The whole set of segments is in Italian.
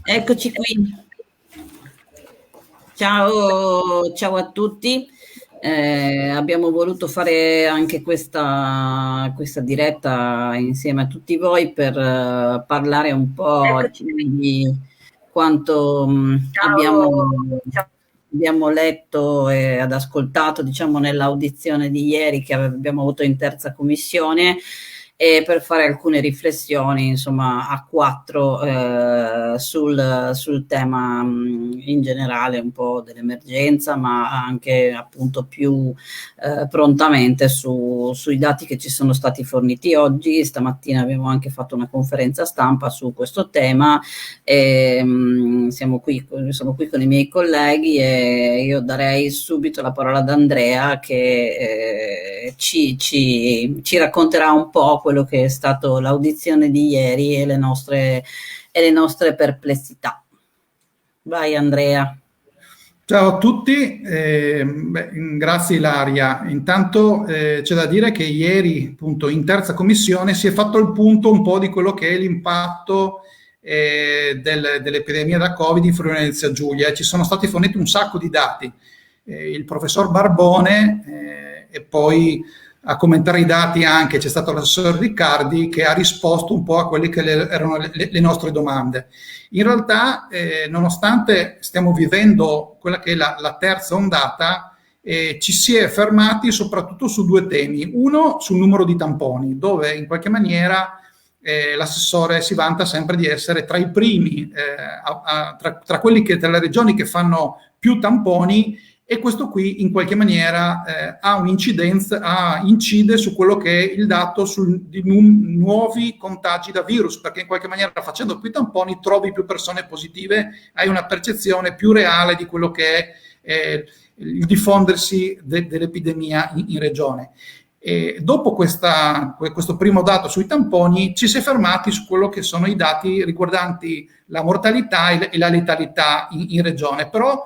Eccoci qui. Ciao a tutti. Abbiamo voluto fare anche questa diretta insieme a tutti voi per parlare un po' di quanto abbiamo letto e ascoltato, diciamo, nell'audizione di ieri che abbiamo avuto in terza commissione, e per fare alcune riflessioni, insomma, a quattro sul tema in generale, un po' dell'emergenza, ma anche appunto più prontamente sui dati che ci sono stati forniti oggi. Stamattina abbiamo anche fatto una conferenza stampa su questo tema e sono qui con i miei colleghi e io darei subito la parola ad Andrea che ci racconterà un po' quello che è stato l'audizione di ieri e le nostre perplessità. Vai Andrea. Ciao a tutti, grazie Ilaria. Intanto c'è da dire che ieri, appunto, in terza commissione si è fatto il punto un po' di quello che è l'impatto dell'epidemia da Covid in Friuli Venezia Giulia. Ci sono stati forniti un sacco di dati. Il professor Barbone e poi a commentare i dati anche c'è stato l'assessore Riccardi, che ha risposto un po' a quelle che erano le nostre domande. In realtà, nonostante stiamo vivendo quella che è la terza ondata, ci si è fermati soprattutto su due temi. Uno, sul numero di tamponi, dove in qualche maniera l'assessore si vanta sempre di essere tra i primi, tra quelli che, tra le regioni che fanno più tamponi, e questo qui in qualche maniera ha un'incidenza, incide su quello che è il dato di nuovi contagi da virus, perché in qualche maniera facendo più tamponi trovi più persone positive, hai una percezione più reale di quello che è il diffondersi dell'epidemia in regione. E dopo questo primo dato sui tamponi ci si è fermati su quello che sono i dati riguardanti la mortalità e la letalità in regione, però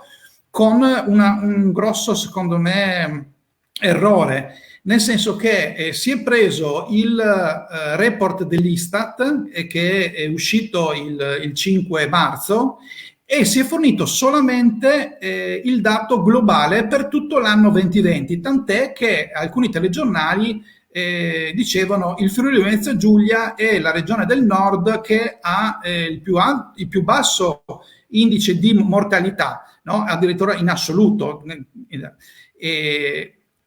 con un grosso, secondo me, errore, nel senso che si è preso il report dell'Istat che è uscito il 5 marzo e si è fornito solamente il dato globale per tutto l'anno 2020, tant'è che alcuni telegiornali dicevano il Friuli Venezia Giulia è la regione del nord che ha il più basso indice di mortalità, no? Addirittura in assoluto.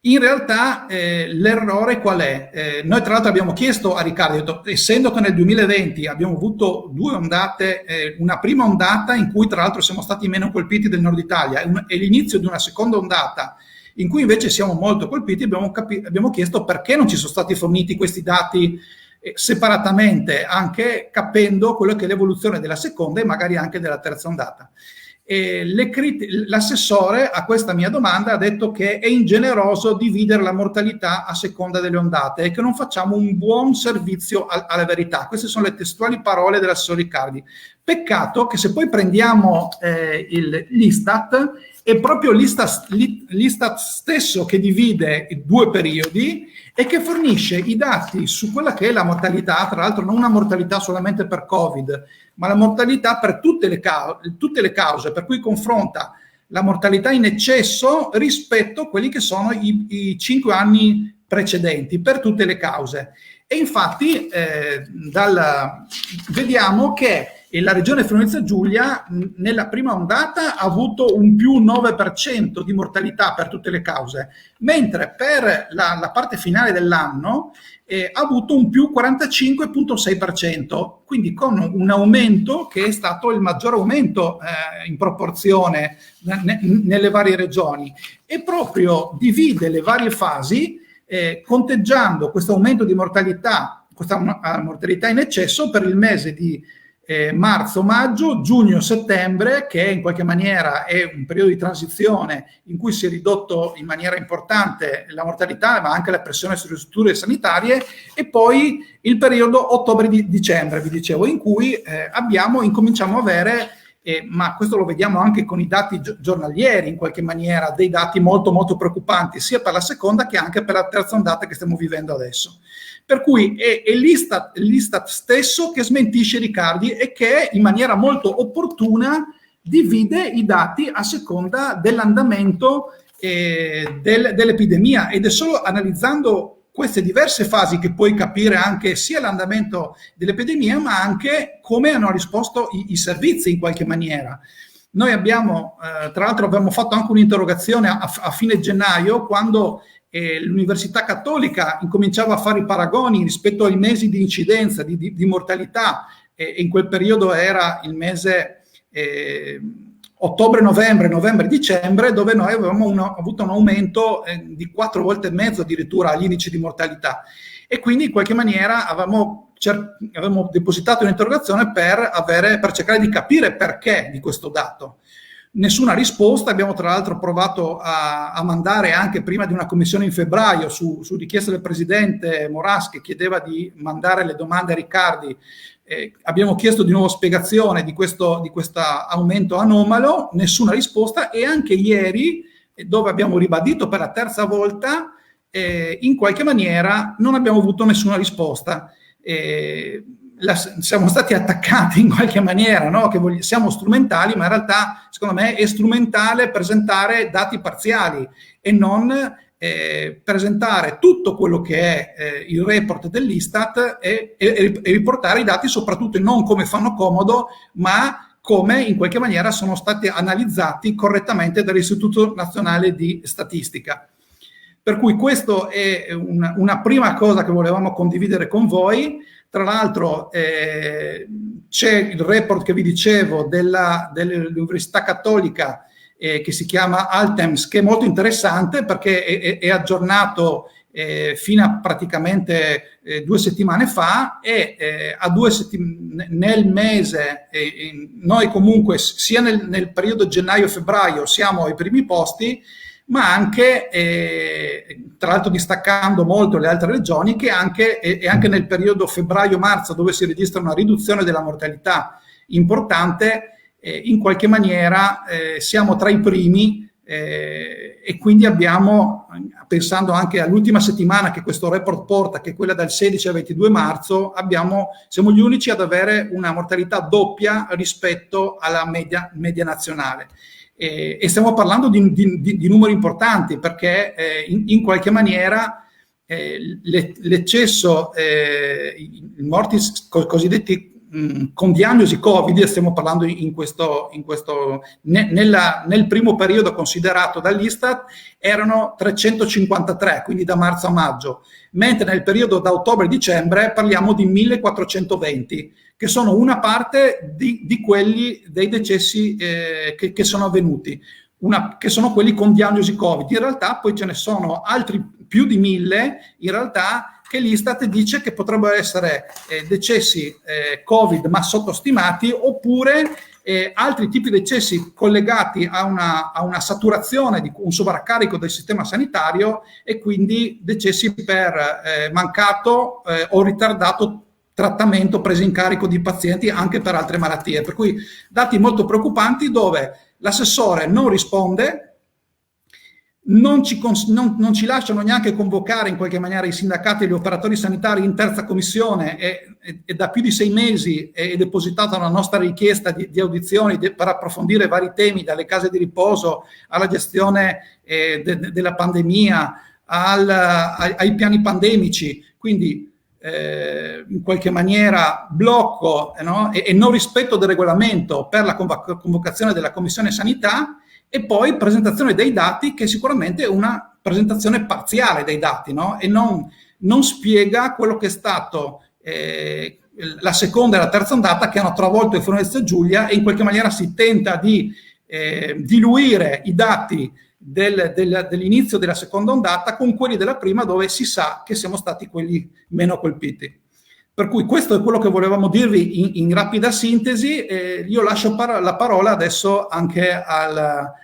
In realtà l'errore qual è? Noi tra l'altro abbiamo chiesto a Riccardo, essendo che nel 2020 abbiamo avuto due ondate, una prima ondata in cui tra l'altro siamo stati meno colpiti del nord Italia e l'inizio di una seconda ondata in cui invece siamo molto colpiti, abbiamo chiesto perché non ci sono stati forniti questi dati separatamente, anche capendo quello che è l'evoluzione della seconda e magari anche della terza ondata. L'assessore a questa mia domanda ha detto che è ingeneroso dividere la mortalità a seconda delle ondate e che non facciamo un buon servizio alla verità. Queste sono le testuali parole dell'assessore Riccardi. Peccato che se poi prendiamo l'Istat, è proprio l'Istat stesso che divide i due periodi e che fornisce i dati su quella che è la mortalità, tra l'altro non una mortalità solamente per Covid, ma la mortalità per tutte le cause, per cui confronta la mortalità in eccesso rispetto a quelli che sono i 5 anni precedenti per tutte le cause. E infatti vediamo che la regione Friuli Venezia Giulia nella prima ondata ha avuto un più 9% di mortalità per tutte le cause, mentre per la parte finale dell'anno ha avuto un più 45,6%, quindi con un aumento che è stato il maggior aumento in proporzione nelle varie regioni, e proprio divide le varie fasi conteggiando questo aumento di mortalità, questa mortalità in eccesso per il mese di marzo, maggio, giugno, settembre, che in qualche maniera è un periodo di transizione in cui si è ridotto in maniera importante la mortalità, ma anche la pressione sulle strutture sanitarie, e poi il periodo ottobre-dicembre, vi dicevo, in cui incominciamo a avere ma questo lo vediamo anche con i dati giornalieri, in qualche maniera, dei dati molto molto preoccupanti, sia per la seconda che anche per la terza ondata che stiamo vivendo adesso. Per cui è l'Istat stesso che smentisce Riccardi e che in maniera molto opportuna divide i dati a seconda dell'andamento dell'epidemia, ed è solo analizzando queste diverse fasi che puoi capire anche sia l'andamento dell'epidemia, ma anche come hanno risposto i servizi in qualche maniera. Noi abbiamo, tra l'altro abbiamo fatto anche un'interrogazione a fine gennaio, quando l'Università Cattolica incominciava a fare i paragoni rispetto ai mesi di incidenza, di mortalità, e in quel periodo era il mese ottobre, novembre, dicembre, dove noi avevamo avuto un aumento di 4 volte e mezzo addirittura agli indici di mortalità, e quindi in qualche maniera avevamo depositato un'interrogazione per cercare di capire perché di questo dato. Nessuna risposta. Abbiamo tra l'altro provato a mandare anche prima di una commissione in febbraio, su richiesta del presidente Moras, che chiedeva di mandare le domande a Riccardi. Abbiamo chiesto di nuovo spiegazione di questo aumento anomalo, nessuna risposta, e anche ieri, dove abbiamo ribadito per la terza volta, in qualche maniera non abbiamo avuto nessuna risposta. Siamo stati attaccati in qualche maniera, no? Che siamo strumentali, ma in realtà secondo me è strumentale presentare dati parziali e non presentare tutto quello che è il report dell'Istat e riportare i dati soprattutto non come fanno comodo, ma come in qualche maniera sono stati analizzati correttamente dall'Istituto Nazionale di Statistica. Per cui questo è una prima cosa che volevamo condividere con voi. Tra l'altro c'è il report che vi dicevo dell'Università Cattolica, che si chiama Altems, che è molto interessante perché è aggiornato fino a praticamente 2 settimane fa, e nel mese noi comunque sia nel periodo gennaio-febbraio siamo ai primi posti, ma anche, tra l'altro distaccando molto le altre regioni, che anche nel periodo febbraio-marzo, dove si registra una riduzione della mortalità importante, in qualche maniera siamo tra i primi, e quindi abbiamo, pensando anche all'ultima settimana che questo report porta, che è quella dal 16 al 22 marzo, siamo gli unici ad avere una mortalità doppia rispetto alla media nazionale. E stiamo parlando di numeri importanti, perché in qualche maniera l'eccesso, i morti cosiddetti con diagnosi Covid, stiamo parlando nel primo periodo considerato dall'Istat, erano 353, quindi da marzo a maggio, mentre nel periodo da ottobre a dicembre parliamo di 1420, che sono una parte di quelli dei decessi che sono avvenuti, che sono quelli con diagnosi Covid. In realtà poi ce ne sono altri più di 1000, in realtà, che l'Istat dice che potrebbero essere decessi Covid ma sottostimati, oppure altri tipi di decessi collegati a una saturazione, di un sovraccarico del sistema sanitario, e quindi decessi per mancato o ritardato trattamento, presa in carico di pazienti anche per altre malattie. Per cui dati molto preoccupanti, dove l'assessore non risponde, non ci lasciano neanche convocare in qualche maniera i sindacati e gli operatori sanitari in terza commissione, e da più di 6 mesi è depositata una nostra richiesta di audizioni per approfondire vari temi, dalle case di riposo alla gestione della pandemia, ai piani pandemici. Quindi in qualche maniera blocco, no? e non rispetto del regolamento per la convocazione della Commissione Sanità, e poi presentazione dei dati, che sicuramente è una presentazione parziale dei dati, no? E non spiega quello che è stato la seconda e la terza ondata, che hanno travolto il Friuli Venezia Giulia, e in qualche maniera si tenta di diluire i dati dell'inizio della seconda ondata con quelli della prima, dove si sa che siamo stati quelli meno colpiti. Per cui questo è quello che volevamo dirvi in rapida sintesi. Io lascio la parola adesso anche a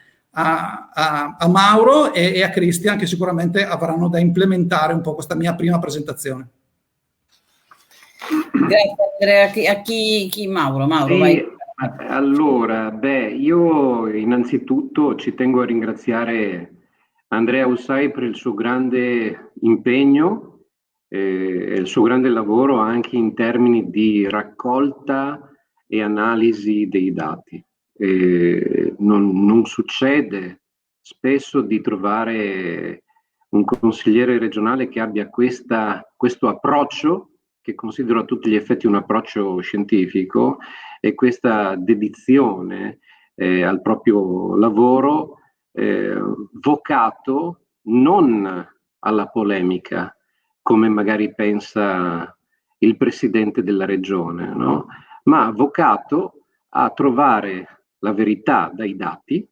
Mauro e a Cristian, che sicuramente avranno da implementare un po' questa mia prima presentazione. Grazie Andrea. A chi Mauro? Mauro, sì, vai. Allora, io innanzitutto ci tengo a ringraziare Andrea Ussai per il suo grande impegno e il suo grande lavoro anche in termini di raccolta e analisi dei dati. Non succede spesso di trovare un consigliere regionale che abbia questo approccio, che considero a tutti gli effetti un approccio scientifico, e questa dedizione al proprio lavoro, vocato non alla polemica, come magari pensa il presidente della regione, no? Ma vocato a trovare la verità dai dati,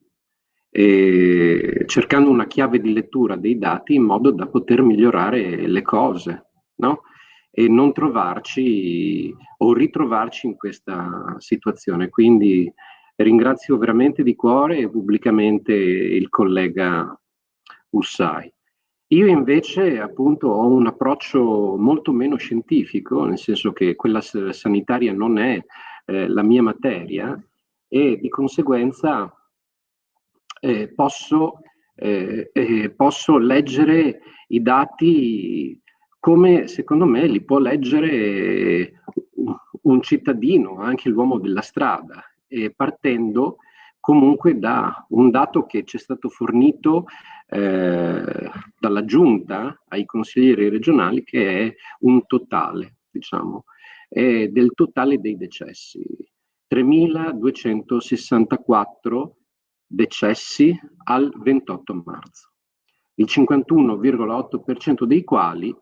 cercando una chiave di lettura dei dati in modo da poter migliorare le cose, no? E non trovarci o ritrovarci in questa situazione. Quindi ringrazio veramente di cuore e pubblicamente il collega Ussai. Io invece appunto ho un approccio molto meno scientifico, nel senso che quella sanitaria non è la mia materia, e di conseguenza posso, posso leggere i dati come secondo me li può leggere un cittadino, anche l'uomo della strada, partendo comunque da un dato che ci è stato fornito dalla giunta ai consiglieri regionali, che è un totale, diciamo, del totale dei decessi. 3.264 decessi al 28 marzo, il 51,8% dei quali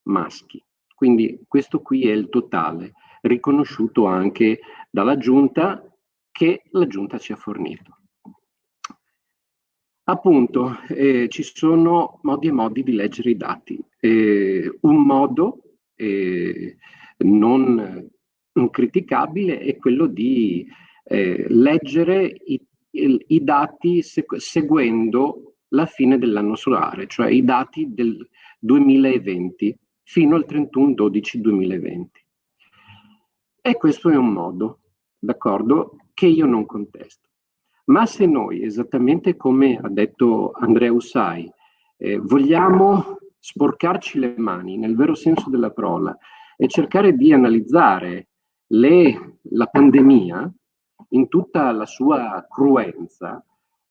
maschi. Quindi questo qui è il totale, riconosciuto anche dalla giunta, che la giunta ci ha fornito. Appunto, ci sono modi e modi di leggere i dati. Un modo non criticabile è quello di leggere i dati seguendo la fine dell'anno solare, cioè i dati del 2020 fino al 31/12/2020. E questo è un modo, d'accordo, che io non contesto. Ma se noi, esattamente come ha detto Andrea Ussai, vogliamo sporcarci le mani nel vero senso della parola e cercare di analizzare la pandemia in tutta la sua cruenza,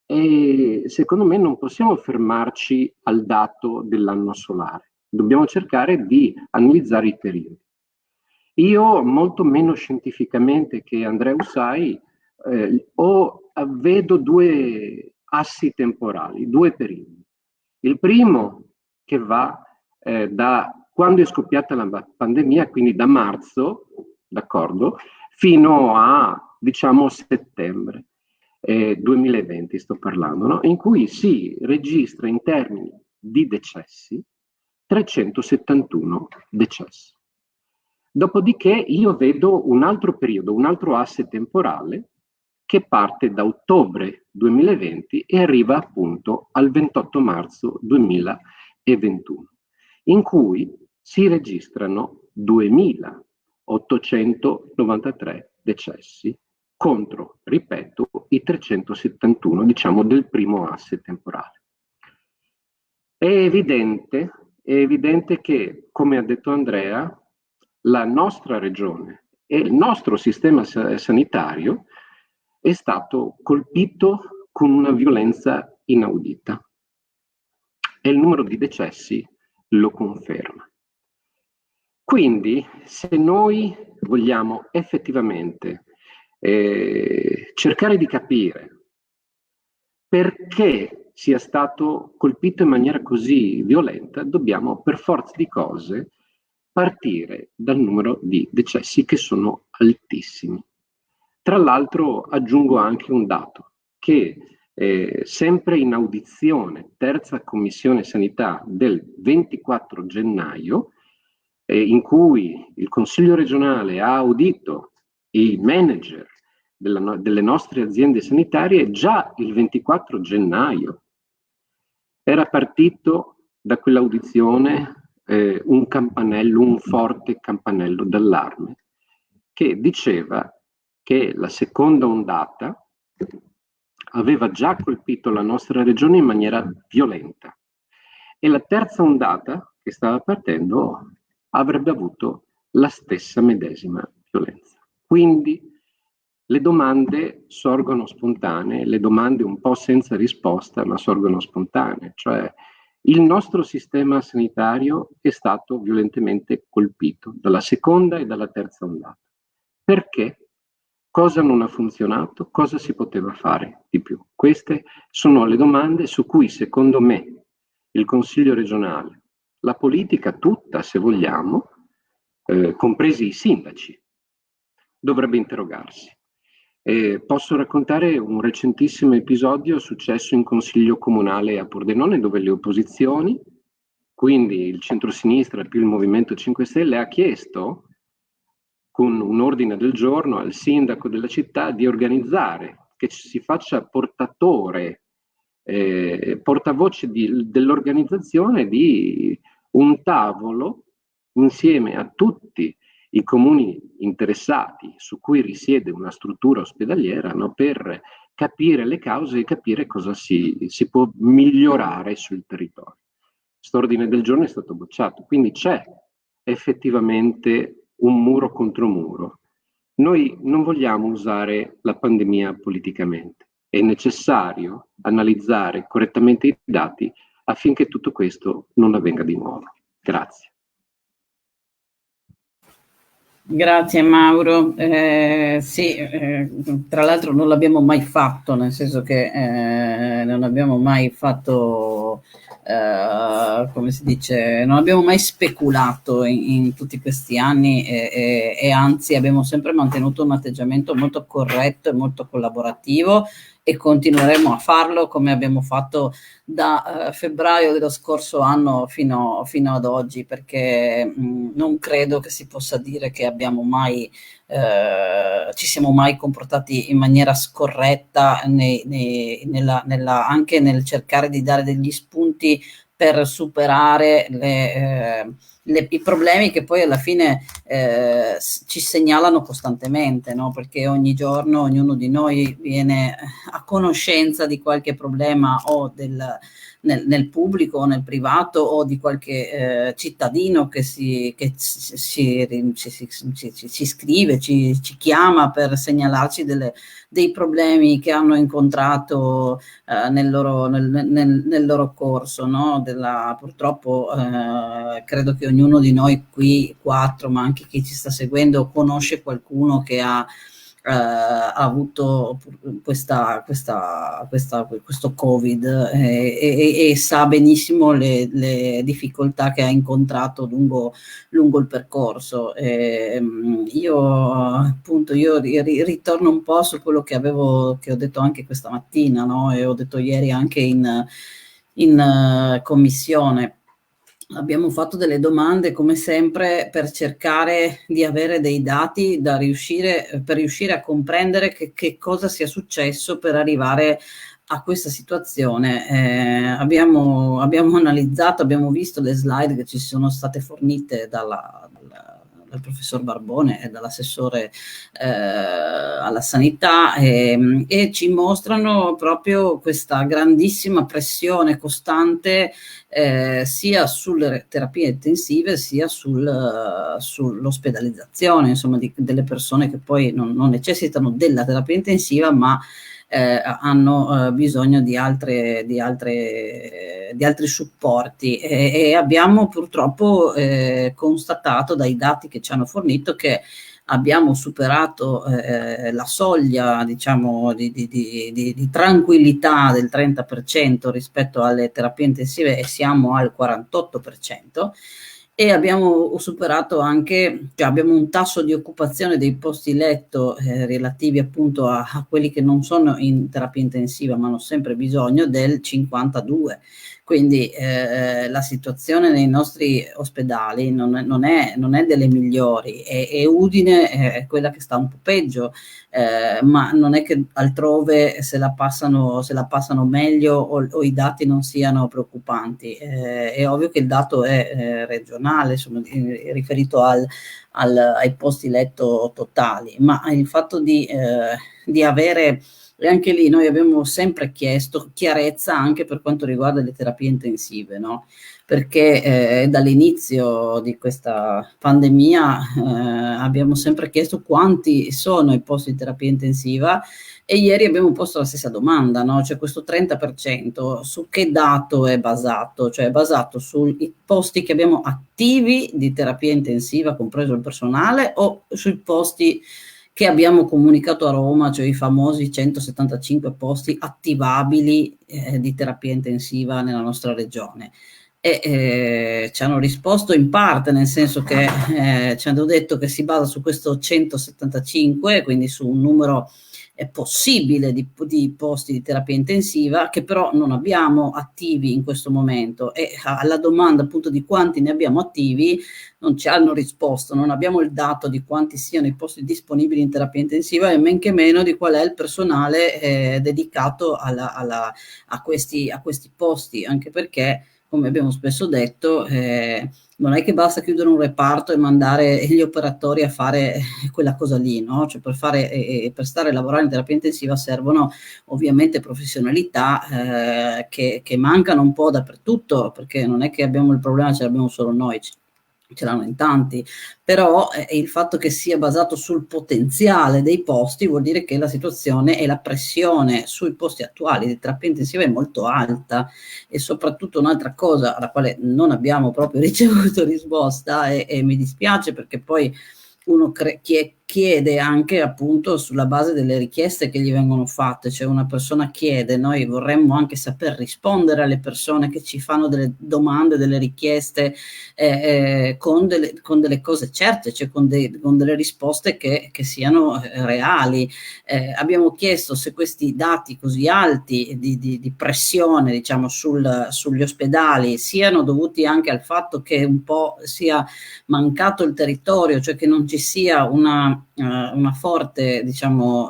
secondo me non possiamo fermarci al dato dell'anno solare, dobbiamo cercare di analizzare i periodi. Io, molto meno scientificamente che Andrea Ussai, vedo due assi temporali, due periodi. Il primo che va da quando è scoppiata la pandemia, quindi da marzo, d'accordo, fino a, diciamo, settembre 2020 sto parlando, no? In cui si registra in termini di decessi 371 decessi. Dopodiché io vedo un altro periodo, un altro asse temporale che parte da ottobre 2020 e arriva appunto al 28 marzo 2021, in cui si registrano 2.893 decessi contro, ripeto, i 371, diciamo, del primo asse temporale. È evidente che, come ha detto Andrea, la nostra regione e il nostro sistema sanitario è stato colpito con una violenza inaudita e il numero di decessi lo conferma. Quindi, se noi vogliamo effettivamente cercare di capire perché sia stato colpito in maniera così violenta, dobbiamo per forza di cose partire dal numero di decessi, che sono altissimi. Tra l'altro aggiungo anche un dato, che sempre in audizione, terza commissione sanità del 24 gennaio, in cui il Consiglio regionale ha audito i manager delle nostre aziende sanitarie, già il 24 gennaio era partito da quell'audizione un forte campanello d'allarme, che diceva che la seconda ondata aveva già colpito la nostra regione in maniera violenta e la terza ondata che stava partendo avrebbe avuto la stessa medesima violenza. Quindi le domande sorgono spontanee, le domande un po' senza risposta, ma sorgono spontanee, cioè il nostro sistema sanitario è stato violentemente colpito dalla seconda e dalla terza ondata. Perché? Cosa non ha funzionato? Cosa si poteva fare di più? Queste sono le domande su cui, secondo me, il Consiglio regionale, la politica tutta, se vogliamo, compresi i sindaci, dovrebbe interrogarsi. Posso raccontare un recentissimo episodio successo in Consiglio Comunale a Pordenone, dove le opposizioni, quindi il centrosinistra più il Movimento 5 Stelle, ha chiesto con un ordine del giorno al sindaco della città di organizzare, che si faccia portavoce dell'organizzazione di un tavolo insieme a tutti i comuni interessati su cui risiede una struttura ospedaliera, no, per capire le cause e capire cosa si può migliorare sul territorio. Quest'ordine del giorno è stato bocciato, quindi c'è effettivamente un muro contro muro. Noi non vogliamo usare la pandemia politicamente, è necessario analizzare correttamente i dati affinché tutto questo non avvenga di nuovo. Grazie. Grazie Mauro. Sì, tra l'altro non l'abbiamo mai fatto, nel senso che non abbiamo mai fatto, come si dice, non abbiamo mai speculato in tutti questi anni e anzi abbiamo sempre mantenuto un atteggiamento molto corretto e molto collaborativo e continueremo a farlo come abbiamo fatto da febbraio dello scorso anno fino ad oggi, perché non credo che si possa dire che abbiamo mai ci siamo mai comportati in maniera scorretta anche nel cercare di dare degli spunti per superare i problemi che poi alla fine ci segnalano costantemente, no? Perché ogni giorno ognuno di noi viene a conoscenza di qualche problema o nel pubblico o nel privato o di qualche cittadino che ci scrive, ci chiama per segnalarci dei problemi che hanno incontrato nel loro corso, no? Purtroppo credo che ognuno di noi qui quattro, ma anche chi ci sta seguendo, conosce qualcuno che ha avuto questo Covid e sa benissimo le difficoltà che ha incontrato lungo il percorso. Io ritorno un po' su quello che ho detto anche questa mattina, no? E ho detto ieri anche in commissione. Abbiamo fatto delle domande come sempre per cercare di avere dei dati per riuscire a comprendere che cosa sia successo per arrivare a questa situazione. Abbiamo analizzato, abbiamo visto le slide che ci sono state fornite dal professor Barbone e dall'assessore alla sanità e ci mostrano proprio questa grandissima pressione costante sia sulle terapie intensive sia sull'ospedalizzazione, insomma, delle persone che poi non necessitano della terapia intensiva ma hanno bisogno di altri supporti e abbiamo purtroppo constatato dai dati che ci hanno fornito che abbiamo superato la soglia, diciamo, di tranquillità del 30% rispetto alle terapie intensive e siamo al 48%. E abbiamo superato anche, cioè abbiamo un tasso di occupazione dei posti letto relativi appunto a quelli che non sono in terapia intensiva ma hanno sempre bisogno del 52%. Quindi la situazione nei nostri ospedali non è delle migliori, e Udine è quella che sta un po' peggio, ma non è che altrove se la passano meglio o i dati non siano preoccupanti. È ovvio che il dato è regionale, riferito ai posti letto totali, ma il fatto di avere, e anche lì noi abbiamo sempre chiesto chiarezza anche per quanto riguarda le terapie intensive, no? Perché dall'inizio di questa pandemia abbiamo sempre chiesto quanti sono i posti di terapia intensiva, e ieri abbiamo posto la stessa domanda, no? Cioè questo 30% su che dato è basato? Cioè è basato sui posti che abbiamo attivi di terapia intensiva, compreso il personale, o sui posti che abbiamo comunicato a Roma, cioè i famosi 175 posti attivabili di terapia intensiva nella nostra regione? E ci hanno risposto in parte, nel senso che ci hanno detto che si basa su questo 175, quindi su un numero possibile di posti di terapia intensiva, che però non abbiamo attivi in questo momento, e alla domanda appunto di quanti ne abbiamo attivi non ci hanno risposto, non abbiamo il dato di quanti siano i posti disponibili in terapia intensiva, e men che meno di qual è il personale dedicato a questi posti, anche perché, come abbiamo spesso detto, non è che basta chiudere un reparto e mandare gli operatori a fare quella cosa lì, no? Cioè per stare a lavorare in terapia intensiva servono ovviamente professionalità che mancano un po' dappertutto, perché non è che abbiamo il problema, ce l'abbiamo solo noi, ce l'hanno in tanti, però il fatto che sia basato sul potenziale dei posti vuol dire che la situazione e la pressione sui posti attuali di terapia intensiva è molto alta. E soprattutto un'altra cosa alla quale non abbiamo proprio ricevuto risposta, e mi dispiace, perché poi uno chiede anche appunto sulla base delle richieste che gli vengono fatte, cioè una persona chiede, noi vorremmo anche saper rispondere alle persone che ci fanno delle domande, delle richieste con delle cose certe, cioè con delle risposte che siano reali. Abbiamo chiesto se questi dati così alti di pressione, diciamo, sugli ospedali siano dovuti anche al fatto che un po' sia mancato il territorio, cioè che non ci sia una forte, diciamo,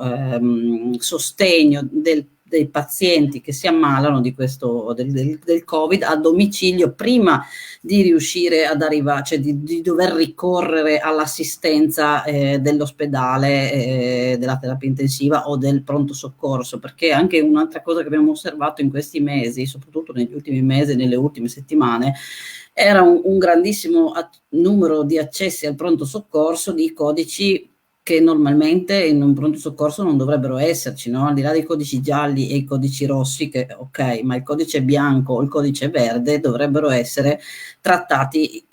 sostegno dei pazienti che si ammalano del Covid a domicilio, prima di riuscire ad arrivare, cioè di dover ricorrere all'assistenza dell'ospedale, della terapia intensiva o del pronto soccorso, perché anche un'altra cosa che abbiamo osservato in questi mesi, soprattutto negli ultimi mesi, nelle ultime settimane, era un grandissimo numero di accessi al pronto soccorso di codici che normalmente in un pronto soccorso non dovrebbero esserci, no? Al di là dei codici gialli e i codici rossi, che ok, ma il codice bianco o il codice verde dovrebbero essere trattati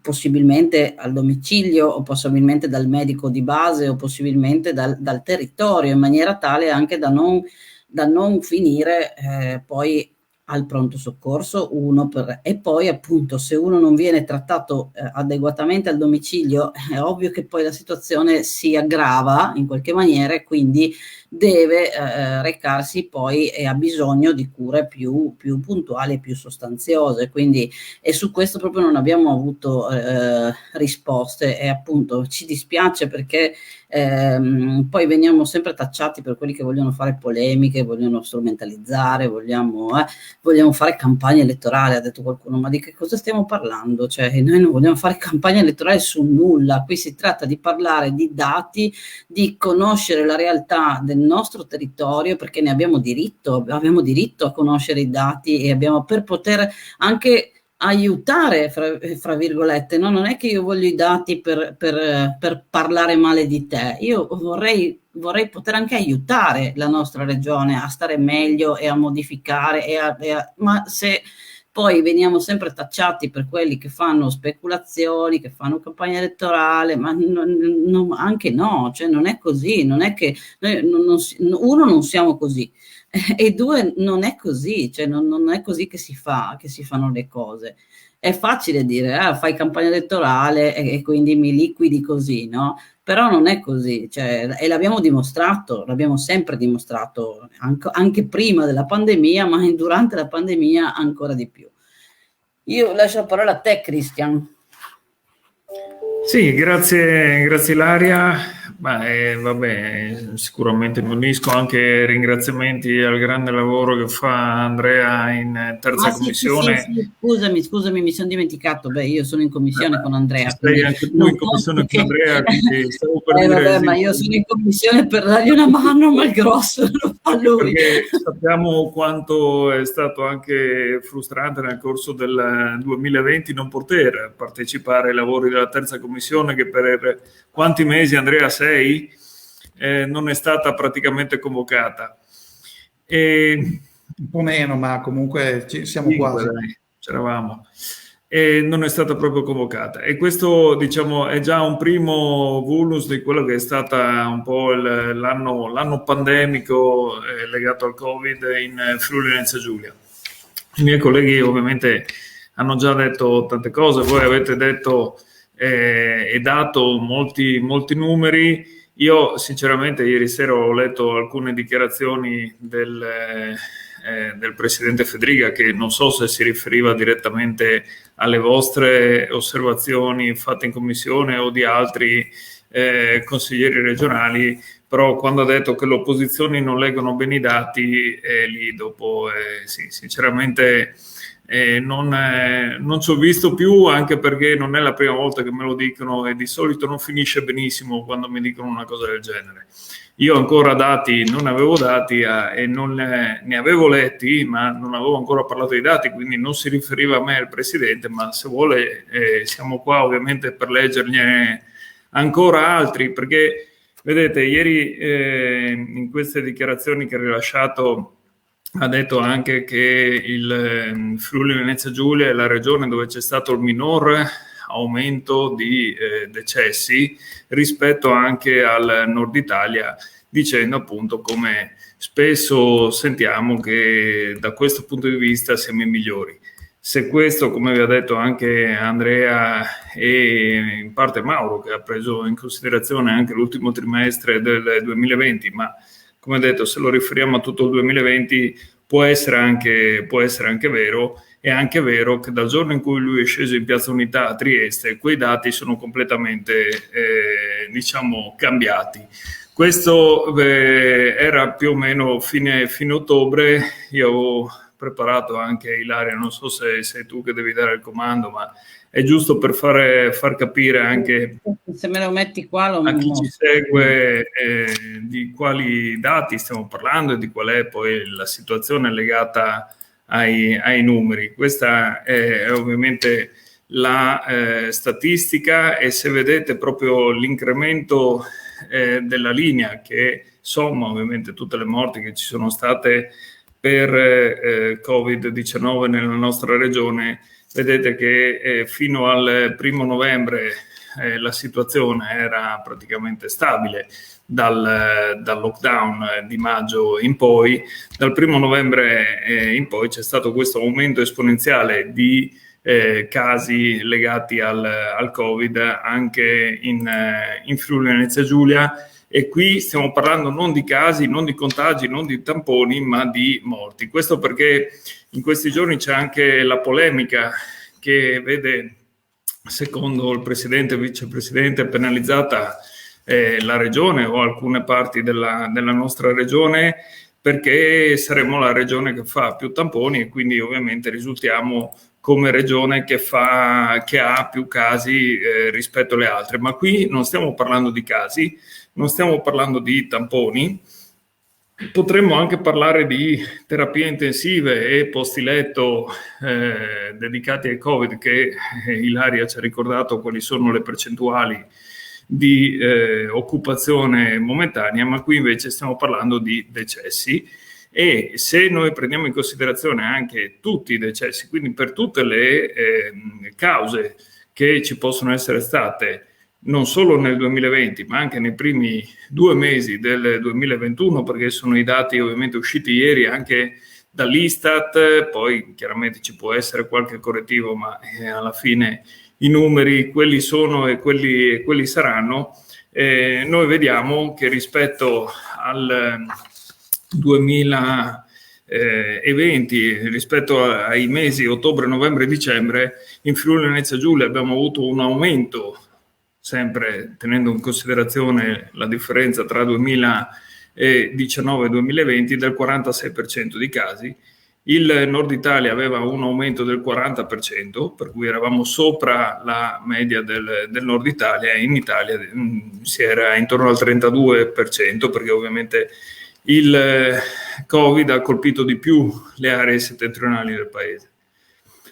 possibilmente al domicilio, o possibilmente dal medico di base, o possibilmente dal territorio, in maniera tale anche da non finire poi al pronto soccorso, e poi appunto se uno non viene trattato adeguatamente al domicilio, è ovvio che poi la situazione si aggrava in qualche maniera, e quindi deve recarsi poi, e ha bisogno di cure più puntuali e più sostanziose. Quindi, e su questo proprio non abbiamo avuto risposte, e appunto ci dispiace, perché poi veniamo sempre tacciati per quelli che vogliono fare polemiche, vogliono strumentalizzare, vogliamo fare campagna elettorale, ha detto qualcuno, ma di che cosa stiamo parlando? Cioè, noi non vogliamo fare campagna elettorale su nulla, qui si tratta di parlare di dati, di conoscere la realtà del nostro territorio, perché ne abbiamo diritto a conoscere i dati, e per poter anche aiutare, fra virgolette, no? Non è che io voglio i dati per parlare male di te, io vorrei poter anche aiutare la nostra regione a stare meglio e a modificare, ma se poi veniamo sempre tacciati per quelli che fanno speculazioni, che fanno campagna elettorale, ma anche no, cioè non è così, non è che noi uno non siamo così, e due non è così, cioè non è così che si fanno le cose. è facile dire, fai campagna elettorale e quindi mi liquidi così, no? Però non è così, cioè, e l'abbiamo dimostrato, l'abbiamo sempre dimostrato, anche prima della pandemia, ma durante la pandemia ancora di più. Io lascio la parola a te, Christian. Sì, grazie Ilaria. Vabbè, sicuramente mi unisco anche ringraziamenti al grande lavoro che fa Andrea in terza commissione. Sì, scusami, mi sono dimenticato. Beh, io sono in commissione con Andrea. Sei anche tu in commissione con Andrea, quindi stavo per dire... Vabbè, ma io sono in commissione per dargli una mano, ma il grosso lo fa lui. Perché sappiamo quanto è stato anche frustrante nel corso del 2020 non poter partecipare ai lavori della terza commissione, che per quanti mesi, Andrea, non è stata praticamente convocata. Un po' meno, ma comunque siamo quasi. C'eravamo. E non è stata proprio convocata, e questo, diciamo, è già un primo vulnus di quello che è stata un po' l'anno pandemico legato al Covid in Friuli Venezia Giulia. I miei colleghi ovviamente hanno già detto tante cose, voi avete detto e dato molti numeri. Io sinceramente ieri sera ho letto alcune dichiarazioni del presidente Fedriga, che non so se si riferiva direttamente alle vostre osservazioni fatte in commissione o di altri consiglieri regionali, però quando ha detto che le opposizioni non leggono bene i dati, lì dopo sì, sinceramente non ci ho visto più, anche perché non è la prima volta che me lo dicono e di solito non finisce benissimo quando mi dicono una cosa del genere. Io ancora non avevo dati e non ne avevo letti, ma non avevo ancora parlato dei dati, quindi non si riferiva a me il Presidente, ma se vuole siamo qua ovviamente per leggergliene ancora altri, perché vedete, ieri in queste dichiarazioni che ha rilasciato ha detto anche che il Friuli Venezia Giulia è la regione dove c'è stato il minor aumento di decessi rispetto anche al nord Italia, dicendo appunto come spesso sentiamo che da questo punto di vista siamo i migliori. Se questo, come vi ha detto anche Andrea e in parte Mauro, che ha preso in considerazione anche l'ultimo trimestre del 2020, ma come detto, se lo riferiamo a tutto il 2020 può essere anche vero. È anche vero che dal giorno in cui lui è sceso in Piazza Unità a Trieste, quei dati sono completamente, cambiati. Questo era più o meno fine ottobre. Io avevo preparato anche Ilaria, non so se sei tu che devi dare il comando, ma è giusto per far capire anche se me lo metti qua a chi ci segue di quali dati stiamo parlando e di qual è poi la situazione legata ai numeri. Questa è ovviamente la statistica, e se vedete proprio l'incremento della linea che somma ovviamente tutte le morti che ci sono state per Covid-19 nella nostra regione, vedete che fino al 1° novembre la situazione era praticamente stabile dal lockdown di maggio in poi. Dal 1° novembre in poi c'è stato questo aumento esponenziale di casi legati al Covid anche in Friuli Venezia Giulia, e qui stiamo parlando non di casi, non di contagi, non di tamponi, ma di morti. Questo perché in questi giorni c'è anche la polemica che vede, secondo il presidente e vicepresidente, penalizzata la regione o alcune parti della nostra regione, perché saremo la regione che fa più tamponi e quindi ovviamente risultiamo come regione che ha più casi rispetto alle altre. Ma qui non stiamo parlando di casi, non stiamo parlando di tamponi. Potremmo anche parlare di terapie intensive e posti letto dedicati al Covid, che Ilaria ci ha ricordato quali sono le percentuali di occupazione momentanea, ma qui invece stiamo parlando di decessi. E se noi prendiamo in considerazione anche tutti i decessi, quindi per tutte le cause che ci possono essere state non solo nel 2020 ma anche nei primi 2 mesi del 2021, perché sono i dati ovviamente usciti ieri anche dall'Istat, poi chiaramente ci può essere qualche correttivo, ma alla fine i numeri quelli sono e quelli saranno. Noi vediamo che rispetto al 2020, rispetto ai mesi ottobre, novembre e dicembre, in Friuli Venezia Giulia abbiamo avuto un aumento, sempre tenendo in considerazione la differenza tra 2019 e 2020, del 46% di casi. Il Nord Italia aveva un aumento del 40%, per cui eravamo sopra la media del Nord Italia, e in Italia si era intorno al 32%, perché ovviamente il Covid ha colpito di più le aree settentrionali del paese.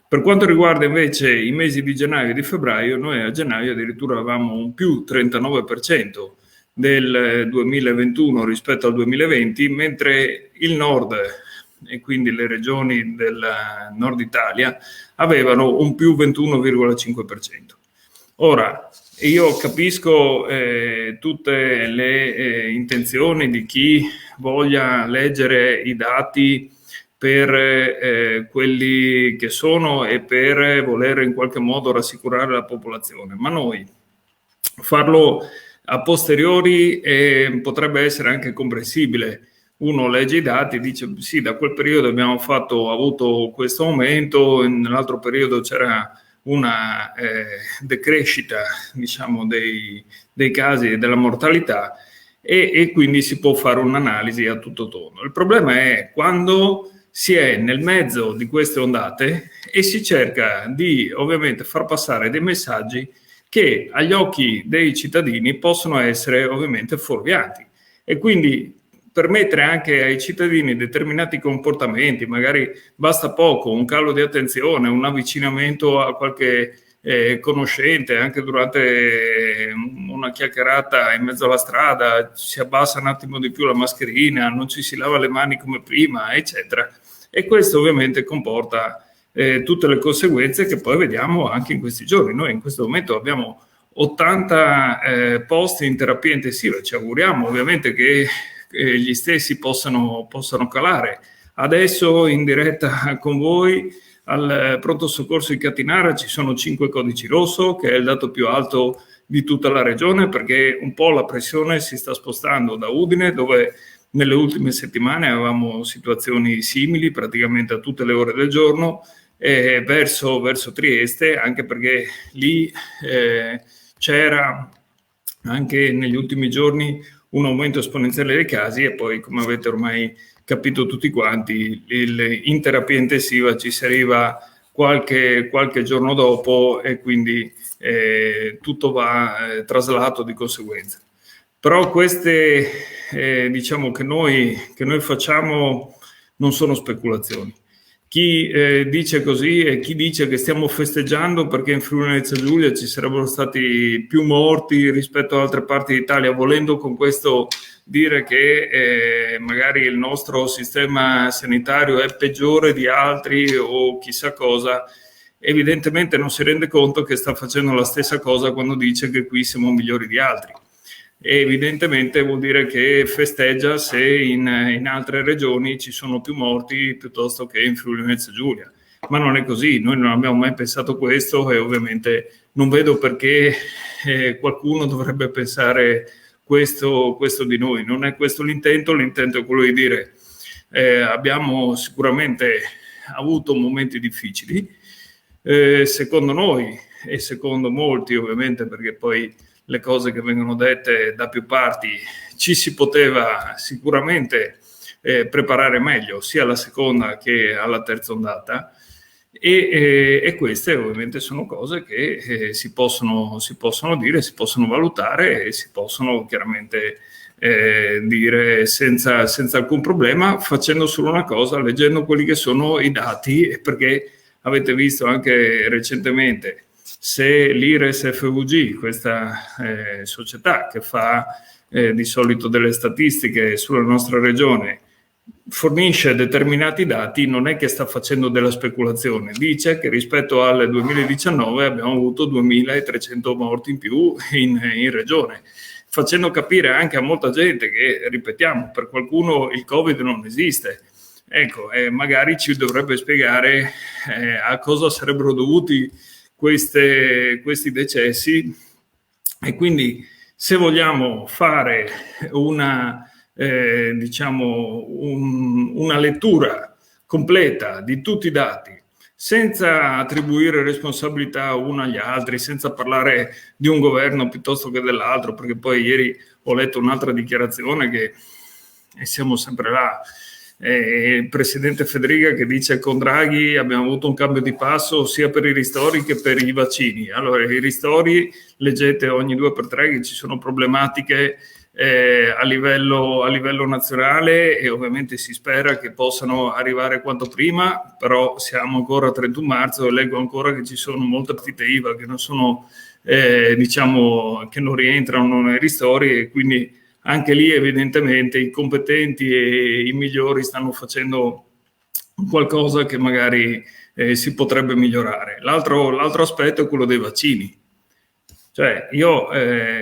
Per quanto riguarda invece i mesi di gennaio e di febbraio, noi a gennaio addirittura avevamo un più 39% del 2021 rispetto al 2020, mentre il nord e quindi le regioni del nord Italia avevano un più 21,5%. Ora, io capisco tutte le intenzioni di chi voglia leggere i dati per quelli che sono e per voler in qualche modo rassicurare la popolazione, ma noi farlo a posteriori potrebbe essere anche comprensibile. Uno legge i dati e dice sì, da quel periodo abbiamo avuto questo aumento, nell'altro periodo c'era una decrescita, diciamo, dei casi e della mortalità, e quindi si può fare un'analisi a tutto tondo. Il problema è quando si è nel mezzo di queste ondate e si cerca di ovviamente far passare dei messaggi che agli occhi dei cittadini possono essere ovviamente fuorvianti, e quindi permettere anche ai cittadini determinati comportamenti. Magari basta poco, un calo di attenzione, un avvicinamento a qualche conoscente, anche durante una chiacchierata in mezzo alla strada, si abbassa un attimo di più la mascherina, non ci si lava le mani come prima, eccetera. E questo ovviamente comporta tutte le conseguenze che poi vediamo anche in questi giorni. Noi in questo momento abbiamo 80 posti in terapia intensiva, ci auguriamo ovviamente che gli stessi possano calare. Adesso in diretta con voi al pronto soccorso di Catinara ci sono 5 codici rosso, che è il dato più alto di tutta la regione, perché un po' la pressione si sta spostando da Udine, dove nelle ultime settimane avevamo situazioni simili praticamente a tutte le ore del giorno, verso Trieste, anche perché lì c'era anche negli ultimi giorni un aumento esponenziale dei casi, e poi, come avete ormai capito tutti quanti, in terapia intensiva ci si arriva qualche giorno dopo, e quindi tutto va traslato di conseguenza. Però queste diciamo che noi facciamo non sono speculazioni. Chi dice così e chi dice che stiamo festeggiando perché in Friuli Venezia Giulia ci sarebbero stati più morti rispetto ad altre parti d'Italia, volendo con questo dire che magari il nostro sistema sanitario è peggiore di altri o chissà cosa, evidentemente non si rende conto che sta facendo la stessa cosa quando dice che qui siamo migliori di altri. E evidentemente vuol dire che festeggia se in altre regioni ci sono più morti piuttosto che in Friuli Venezia Giulia, ma non è così. Noi non abbiamo mai pensato questo, e ovviamente non vedo perché qualcuno dovrebbe pensare questo di noi. Non è questo l'intento è quello di dire abbiamo sicuramente avuto momenti difficili, secondo noi e secondo molti ovviamente, perché poi le cose che vengono dette da più parti, ci si poteva sicuramente preparare meglio sia alla seconda che alla terza ondata, e queste ovviamente sono cose che si possono dire, si possono valutare e si possono chiaramente dire senza alcun problema, facendo solo una cosa: leggendo quelli che sono i dati, perché avete visto anche recentemente se l'IRES FVG, questa società che fa di solito delle statistiche sulla nostra regione, fornisce determinati dati, non è che sta facendo della speculazione, dice che rispetto al 2019 abbiamo avuto 2.300 morti in più in regione, facendo capire anche a molta gente che, ripetiamo, per qualcuno il Covid non esiste. ecco, magari ci dovrebbe spiegare a cosa sarebbero dovuti questi decessi, e quindi se vogliamo fare una lettura completa di tutti i dati, senza attribuire responsabilità uno agli altri, senza parlare di un governo piuttosto che dell'altro, perché poi ieri ho letto un'altra dichiarazione che, e siamo sempre là, il presidente Federica che dice: con Draghi abbiamo avuto un cambio di passo sia per i ristori che per i vaccini. Allora, i ristori, leggete ogni 2x3 che ci sono problematiche a livello nazionale, e ovviamente si spera che possano arrivare quanto prima, però siamo ancora a 31 marzo e leggo ancora che ci sono molte partite IVA che non sono che non rientrano nei ristori, e quindi anche lì evidentemente i competenti e i migliori stanno facendo qualcosa che magari si potrebbe migliorare. L'altro aspetto è quello dei vaccini. Cioè,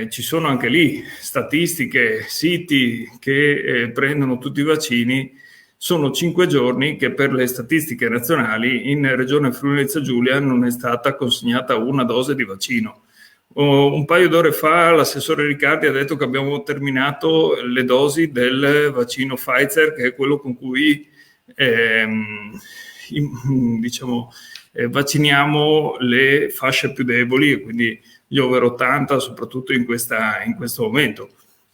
ci sono anche lì statistiche, siti che prendono tutti i vaccini. Sono 5 giorni che per le statistiche nazionali in Regione Friuli-Venezia Giulia non è stata consegnata una dose di vaccino. Un paio d'ore fa l'assessore Riccardi ha detto che abbiamo terminato le dosi del vaccino Pfizer, che è quello con cui vacciniamo le fasce più deboli, e quindi gli over 80, soprattutto in questo momento.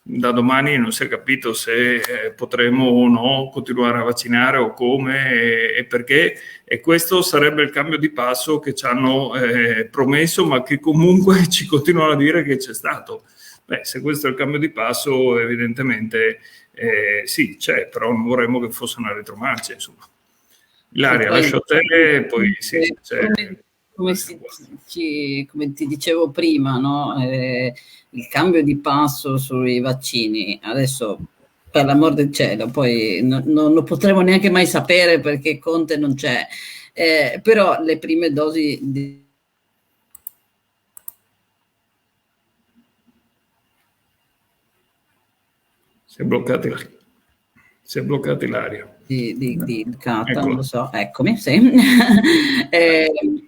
Da domani non si è capito se potremo o no continuare a vaccinare, o come e perché, e questo sarebbe il cambio di passo che ci hanno promesso, ma che comunque ci continuano a dire che c'è stato. Beh, se questo è il cambio di passo, evidentemente sì, c'è, però non vorremmo che fosse una retromarcia, insomma. Ilaria, lascio a te, poi sì, come ti dicevo prima, no? Il cambio di passo sui vaccini, adesso per l'amor del cielo, poi non lo potremo neanche mai sapere perché Conte non c'è, però le prime dosi si è bloccata l'aria. Di Cata, non lo so, eccomi, sì.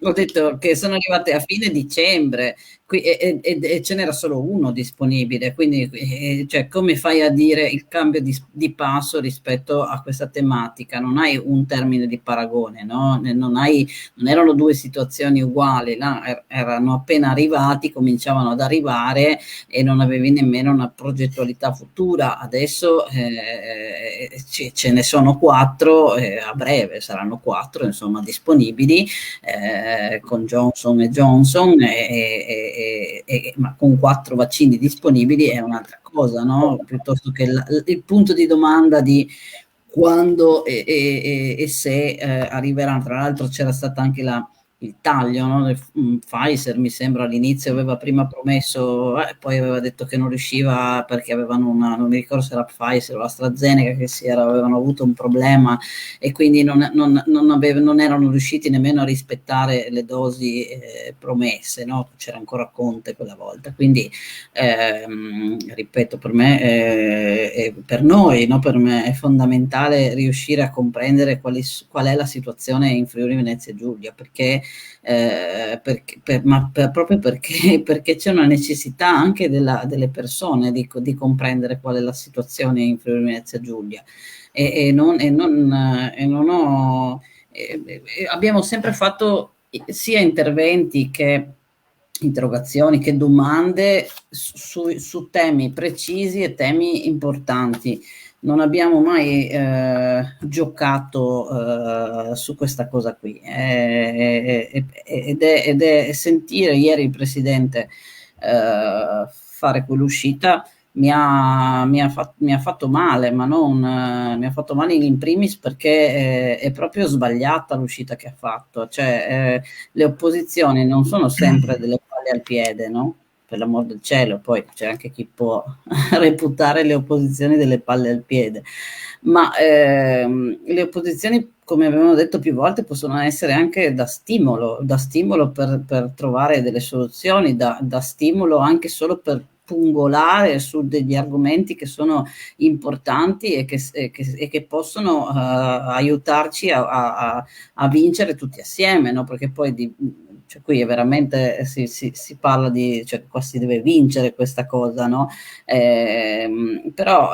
Ho detto che sono arrivate a fine dicembre e ce n'era solo uno disponibile, quindi cioè, come fai a dire il cambio di passo rispetto a questa tematica? Non hai un termine di paragone, no? Non erano due situazioni uguali, no? Erano appena arrivati, cominciavano ad arrivare e non avevi nemmeno una progettualità futura. Adesso ce ne sono 4, a breve saranno 4 insomma disponibili, con Johnson & Johnson, ma con 4 vaccini disponibili è un'altra cosa, no? Piuttosto che il punto di domanda di quando e se arriveranno. Tra l'altro c'era stata anche il taglio, no? Pfizer mi sembra all'inizio aveva prima promesso, poi aveva detto che non riusciva perché avevano non mi ricordo se era Pfizer o AstraZeneca avevano avuto un problema e quindi non erano riusciti nemmeno a rispettare le dosi promesse, no? C'era ancora Conte quella volta, quindi ripeto, per me per noi, no? Per me è fondamentale riuscire a comprendere qual è la situazione in Friuli Venezia Giulia, proprio perché c'è una necessità anche delle persone di comprendere qual è la situazione in Friuli Venezia Giulia abbiamo sempre fatto sia interventi che interrogazioni che domande su temi precisi e temi importanti. Non abbiamo mai giocato su questa cosa qui ed è sentire ieri il presidente fare quell'uscita mi ha fatto male, ma non mi ha fatto male in primis perché è proprio sbagliata l'uscita che ha fatto, cioè le opposizioni non sono sempre delle palle al piede, no? Per l'amor del cielo, poi c'è anche chi può reputare le opposizioni delle palle al piede, ma le opposizioni, come abbiamo detto più volte, possono essere anche da stimolo per trovare delle soluzioni, da stimolo anche solo per pungolare su degli argomenti che sono importanti e che possono aiutarci a vincere tutti assieme, no? Perché poi cioè qui è veramente si parla di, cioè qua si deve vincere questa cosa, no? Però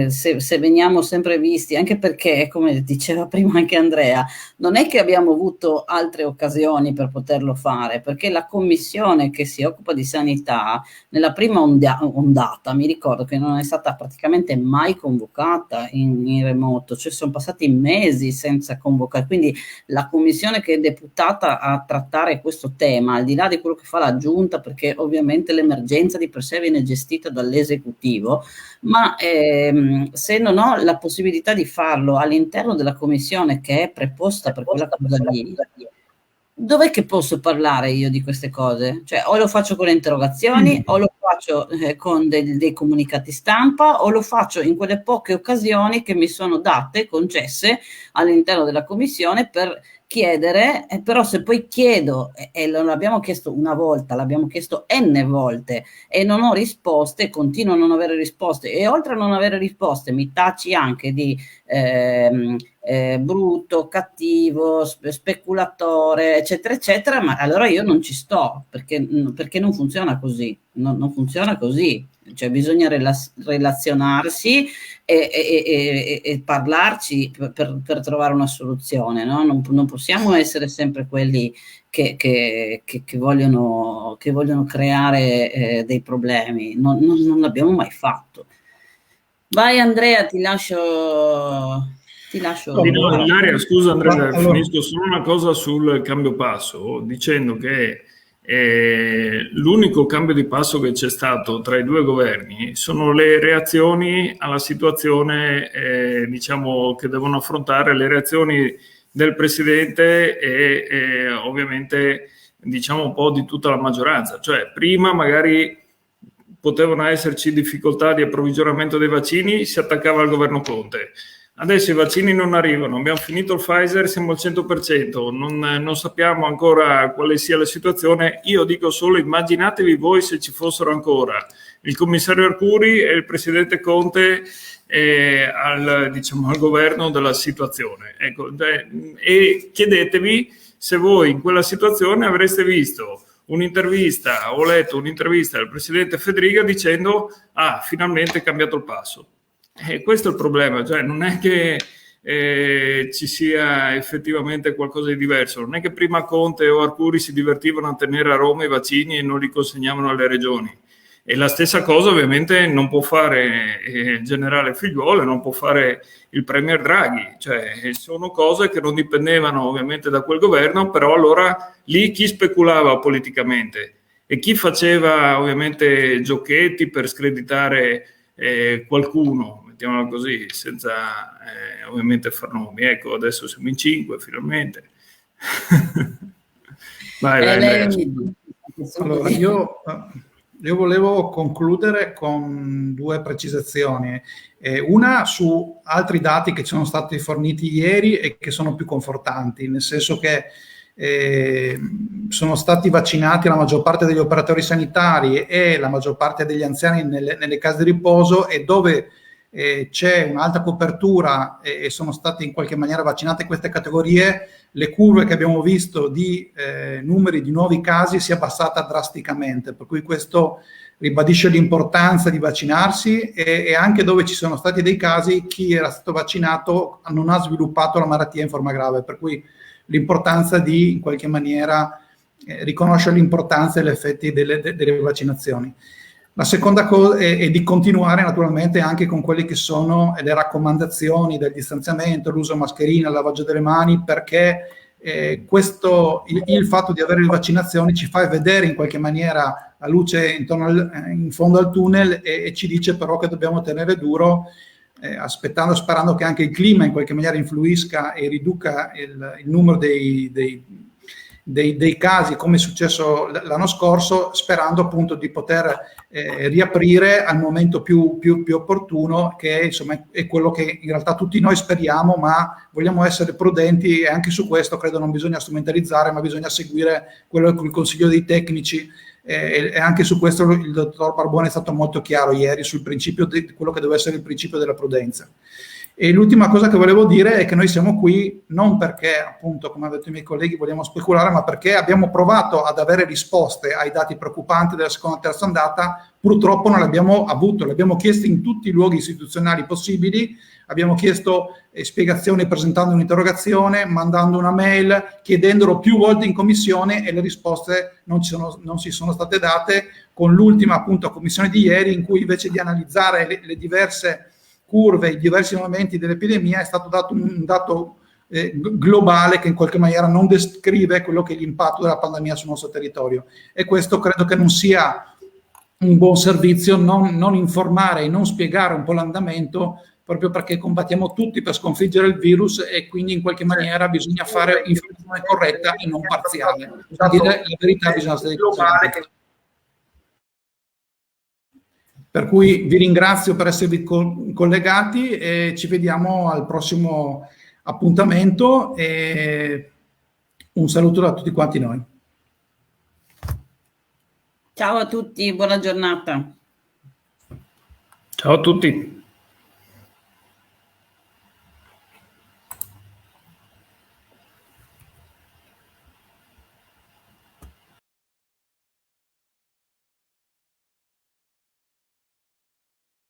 se veniamo sempre visti, anche perché, come diceva prima anche Andrea, non è che abbiamo avuto altre occasioni per poterlo fare, perché la commissione che si occupa di sanità nella prima ondata, mi ricordo che non è stata praticamente mai convocata in remoto, cioè sono passati mesi senza convocare, quindi la commissione che è deputata a trattare questo tema, al di là di quello che fa la giunta, perché ovviamente l'emergenza di per sé viene gestita dall'esecutivo, ma se non ho la possibilità di farlo all'interno della commissione che è preposta per quella cosa lì, dov'è che posso parlare io di queste cose? Cioè o lo faccio con le interrogazioni o lo faccio con dei comunicati stampa o lo faccio in quelle poche occasioni che mi sono date, concesse all'interno della commissione per chiedere, però se poi chiedo e non l'abbiamo chiesto una volta, l'abbiamo chiesto n volte e non ho risposte, continuo a non avere risposte e oltre a non avere risposte mi tacci anche di brutto, cattivo, speculatore, eccetera, eccetera, ma allora io non ci sto, perché non funziona così, non funziona così, cioè bisogna relazionarsi e parlarci per trovare una soluzione, no? Non possiamo essere sempre quelli che vogliono creare dei problemi, non l'abbiamo mai fatto. Vai Andrea, ti lascio. Ilaria, scusa Andrea, finisco solo una cosa sul cambio passo, dicendo che l'unico cambio di passo che c'è stato tra i due governi sono le reazioni alla situazione, diciamo, che devono affrontare, le reazioni del Presidente e ovviamente diciamo un po' di tutta la maggioranza. Cioè prima magari potevano esserci difficoltà di approvvigionamento dei vaccini, si attaccava al governo Conte. Adesso i vaccini non arrivano, abbiamo finito il Pfizer, siamo al 100%, non sappiamo ancora quale sia la situazione. Io dico solo, immaginatevi voi se ci fossero ancora il commissario Arcuri e il presidente Conte al governo della situazione. Ecco, e chiedetevi se voi in quella situazione avreste visto un'intervista, ho letto un'intervista del presidente Fedriga dicendo finalmente è cambiato il passo. Questo è il problema, cioè non è che ci sia effettivamente qualcosa di diverso, non è che prima Conte o Arcuri si divertivano a tenere a Roma i vaccini e non li consegnavano alle regioni. E la stessa cosa ovviamente non può fare il generale Figliuolo, non può fare il premier Draghi, cioè sono cose che non dipendevano ovviamente da quel governo, però allora lì chi speculava politicamente e chi faceva ovviamente giochetti per screditare qualcuno, mettiamola così, senza ovviamente far nomi. Ecco, adesso siamo in 5 finalmente. vai. Allora, io volevo concludere con due precisazioni. Una su altri dati che ci sono stati forniti ieri e che sono più confortanti, nel senso che sono stati vaccinati la maggior parte degli operatori sanitari e la maggior parte degli anziani nelle case di riposo, e dove c'è un'alta copertura e sono state in qualche maniera vaccinate queste categorie, le curve che abbiamo visto di numeri di nuovi casi si è abbassata drasticamente, per cui questo ribadisce l'importanza di vaccinarsi e anche dove ci sono stati dei casi chi era stato vaccinato non ha sviluppato la malattia in forma grave, per cui l'importanza di in qualche maniera riconoscere l'importanza e gli effetti delle vaccinazioni. La seconda cosa è di continuare naturalmente anche con quelle che sono le raccomandazioni del distanziamento, l'uso mascherina, il lavaggio delle mani, perché il fatto di avere le vaccinazioni ci fa vedere in qualche maniera la luce in fondo al tunnel e ci dice però che dobbiamo tenere duro, sperando che anche il clima in qualche maniera influisca e riduca il numero dei casi, come è successo l'anno scorso, sperando appunto di poter riaprire al momento più opportuno, che insomma è quello che in realtà tutti noi speriamo, ma vogliamo essere prudenti e anche su questo credo non bisogna strumentalizzare, ma bisogna seguire quello che il consiglio dei tecnici e anche su questo il dottor Barbone è stato molto chiaro ieri sul principio di quello che deve essere il principio della prudenza. E l'ultima cosa che volevo dire è che noi siamo qui non perché, appunto, come hanno detto i miei colleghi, vogliamo speculare, ma perché abbiamo provato ad avere risposte ai dati preoccupanti della seconda e terza ondata. Purtroppo non le abbiamo avute, le abbiamo chieste in tutti i luoghi istituzionali possibili, abbiamo chiesto spiegazioni presentando un'interrogazione, mandando una mail, chiedendolo più volte in commissione, e le risposte non si sono state date, con l'ultima appunto commissione di ieri, in cui invece di analizzare le diverse curve, i diversi momenti dell'epidemia, è stato dato un dato globale che in qualche maniera non descrive quello che è l'impatto della pandemia sul nostro territorio, e questo credo che non sia un buon servizio, non informare e non spiegare un po' l'andamento, proprio perché combattiamo tutti per sconfiggere il virus, e quindi in qualche maniera bisogna fare informazione corretta e non parziale. Bisogna dire la verità, bisogna essere globale. Per cui vi ringrazio per esservi collegati e ci vediamo al prossimo appuntamento, e un saluto da tutti quanti noi. Ciao a tutti, buona giornata. Ciao a tutti.